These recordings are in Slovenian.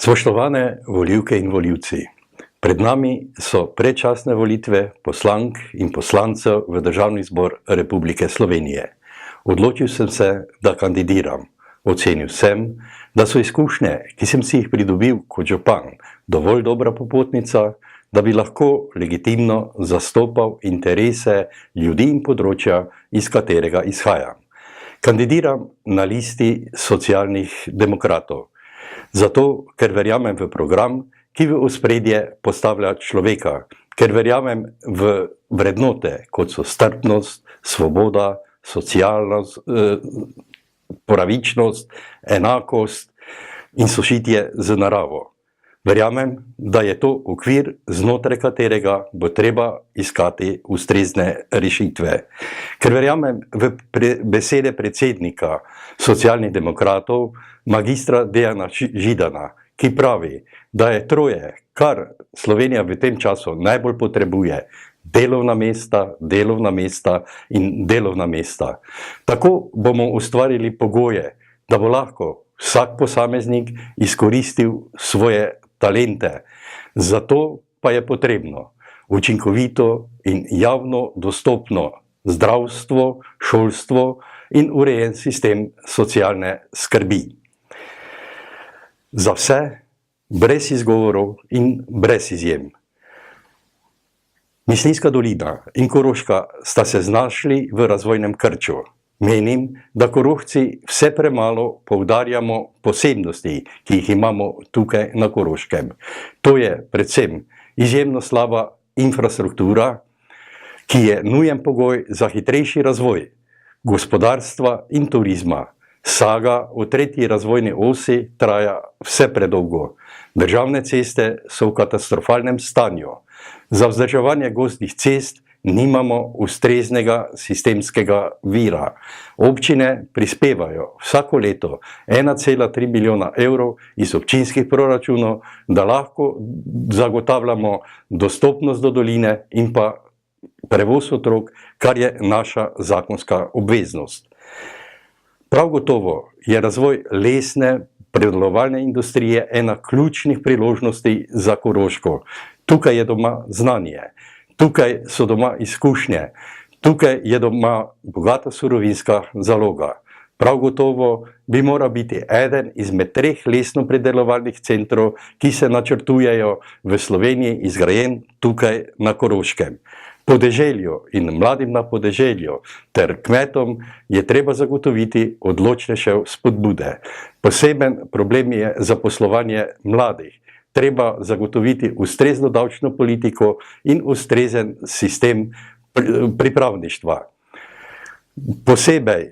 Spoštovane volivke in volivci, pred nami so predčasne volitve poslank in poslancev v Državni zbor Republike Slovenije. Odločil sem se, da kandidiram. Ocenil sem, da so izkušnje, ki sem si jih pridobil kot župan, dovolj dobra popotnica, da bi lahko legitimno zastopal interese ljudi in področja, iz katerega izhajam. Kandidiram na listi Socialnih demokratov. Zato, ker verjamem v program, ki v ospredje postavlja človeka, ker verjamem v vrednote, kot so strpnost, svoboda, socialnost, pravičnost, enakost in sožitje z naravo. Verjamem, da je to okvir, znotraj katerega bo treba iskati ustrezne rešitve. Ker verjamem v besede predsednika Socialnih demokratov, magistra Dejana Židana, ki pravi, da je troje, kar Slovenija v tem času najbolj potrebuje: delovna mesta in delovna mesta. Tako bomo ustvarili pogoje, da bo lahko vsak posameznik izkoristil svoje talente. Zato pa je potrebno učinkovito in javno dostopno zdravstvo, šolstvo in urejen sistem socialne skrbi. Za vse, brez izgovorov in brez izjem. Mislinjska dolina in Koroška sta se znašli v razvojnem krču. Menim, da Korošci vse premalo poudarjamo posebnosti, ki jih imamo tukaj na Koroškem. To je predvsem izjemno slaba infrastruktura, ki je nujen pogoj za hitrejši razvoj gospodarstva in turizma. Saga o tretji razvojni osi traja vse predolgo. Državne ceste so v katastrofalnem stanju. Za vzdrževanje gozdnih cest nimamo ustreznega sistemskega vira. Občine prispevajo vsako leto 1,3 milijona evrov iz občinskih proračunov, da lahko zagotavljamo dostopnost do doline in pa prevoz otrok, kar je naša zakonska obveznost. Prav gotovo je razvoj lesne predelovalne industrije ena ključnih priložnosti za Koroško. Tukaj je doma znanje. Tukaj so doma izkušnje, tukaj je doma bogata surovinska zaloga. Prav gotovo bi moral biti eden izmed 3 lesno-predelovalnih centrov, ki se načrtujejo v Sloveniji, izgrajen tukaj na Koroškem. Podeželju in mladim na podeželju ter kmetom je treba zagotoviti odločnejše spodbude. Poseben problem je zaposlovanje mladih. Treba zagotoviti ustrezno davčno politiko in ustrezen sistem pripravništva. Posebej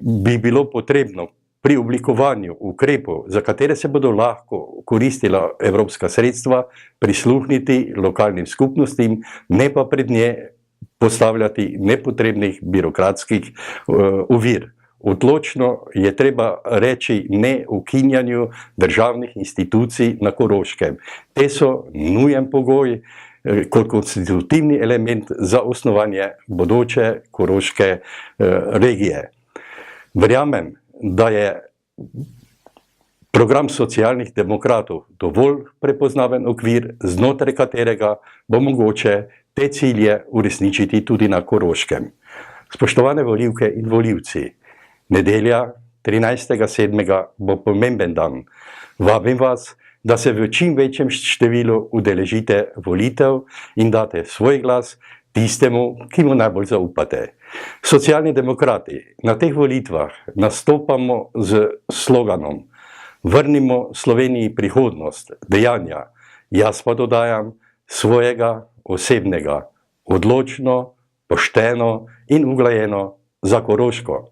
bi bilo potrebno pri oblikovanju ukrepov, za katere se bodo lahko koristila evropska sredstva, prisluhniti lokalnim skupnostim, ne pa pred nje postavljati nepotrebnih birokratskih ovir. Odločno je treba reči ne ukinjanju državnih institucij na Koroškem. Te so nujen pogoj kot konstitutivni element za osnovanje bodoče koroške regije. Verjamem, da je program Socialnih demokratov dovolj prepoznaven okvir, znotraj katerega bo mogoče te cilje uresničiti tudi na Koroškem. Spoštovane volivke in volivci, nedelja 13.7. bo pomemben dan. Vabim vas, da se v čim večjem številu udeležite volitev in date svoj glas tistemu, ki mu najbolj zaupate. Socialni demokrati na teh volitvah nastopamo z sloganom: vrnimo Sloveniji prihodnost, dejanja. Jaz pa dodajam svojega osebnega, odločno, pošteno in uglajeno za Koroško.